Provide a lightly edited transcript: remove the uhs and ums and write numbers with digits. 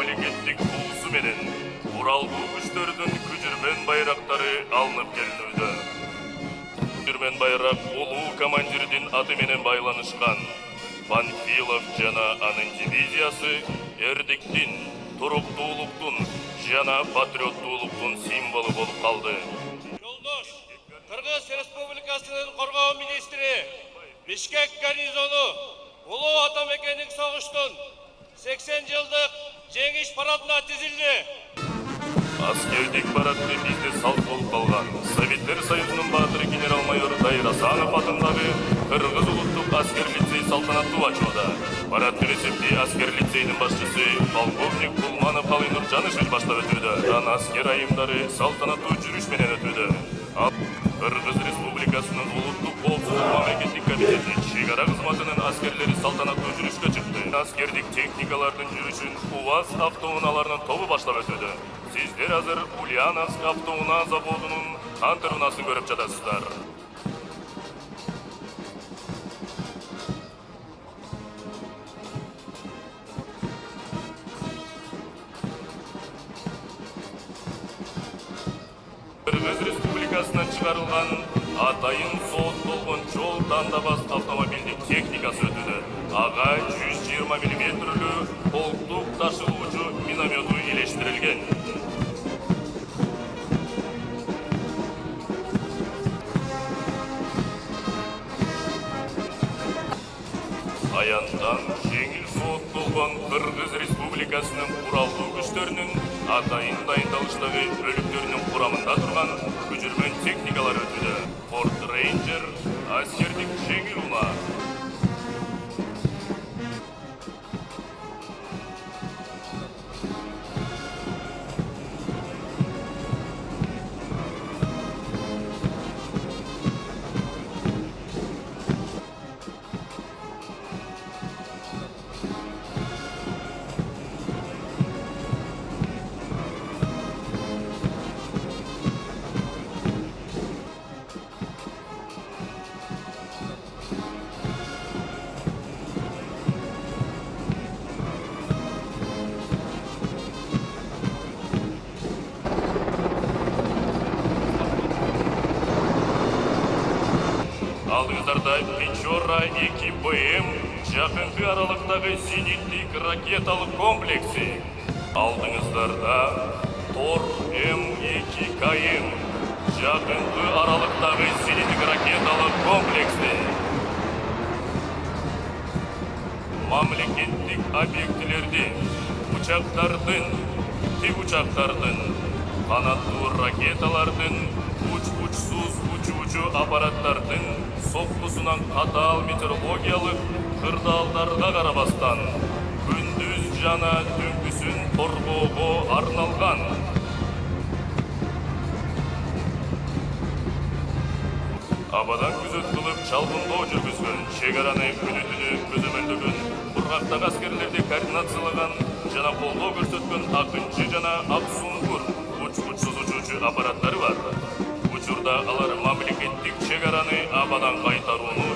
мамлекеттик туусу менен Уралдуу күчтөрдүн күжүрмөн байрактары алынып келинүүдө. Күжүрмөн байрак улуу командирдин аты менен байланышкан. Панфилов жана анын дивизиясы эрдиктин, туруктуулуктун жана патриоттуулуктун символу болуп калды. Жолдош, Кыргыз Республикасынын коргоо министри Бишкек гарнизону улуу атамекендик согуштун 80 жылдык жеңиш парадына тизилди. Аскердик парадты бизде салт болуп калган. Советтер Союзунун баатыры генерал-майор Дайыр Асанов атындагы Кыргыз улуттук аскер лицей салтанаттуу ачууда. Парадты эсепти аскер лицейдин башчысы полковник Кулманов Калый Нуржанович баштап өтүүдө. Ан аскер айымдары салтанаттуу жүрүш менен өтүүдө. Кыргыз Республикасынын улуттук коопсуздук мамлекеттик комитети чек ара кызматынын аскерлери салтанаттуу жүрүшкө чыкты. Аскердик техникалардын жүрүшүн УАЗ автоунааларынын тобу баштап өтүүдө. Сиздер азыр Ульяновск автоунаа заводунун антыруунасын көрүп жатасыздар. Кыргыз Республикасынан чыгарылган атайын сооттолгон жол тандабас автомобилдик техникасы өтүүдө. Ага 120 мм полктук ташылуучу миномету илештирилген. Аянтан жеңил сооттолгон Кыргыз Республикасынын куралдуу күчтөрүнүн атайын дайындалыштагы бөлүктөрүнүн курамында турган күжүрмөн техникалар өтүүдө. Форд Рейнджер аскердик жеңил унаа. Алдыңыздарда Печора 2БМ жакынкы аралыктагы зениттик ракеталык комплекси. Алдыңыздарда Тор М2КМ жакынкы аралыктагы зениттик ракеталык комплекси. Мамлекеттик объектилерди учактардын, тик учактардын, канаттуу ракеталардын, уч-учсуз учуучу аппараттардын соккусунан катаал метеорологиялык кырдаалдарга карабастан күндүз жана түнкүсүн коргоого арналган. Абадан күзөт кылып чалгындоо жүргүзгөн, чек араны күнү-түнү көзөмөлдөгөн, бургактагы аскерлерди координациялаган жана колдоо көрсөткөн Акынчы жана Аксуңгур уч-учсуз учуучу аппараттары бар. Учурда алар мамлекеттик чек араны абадан кайтарууну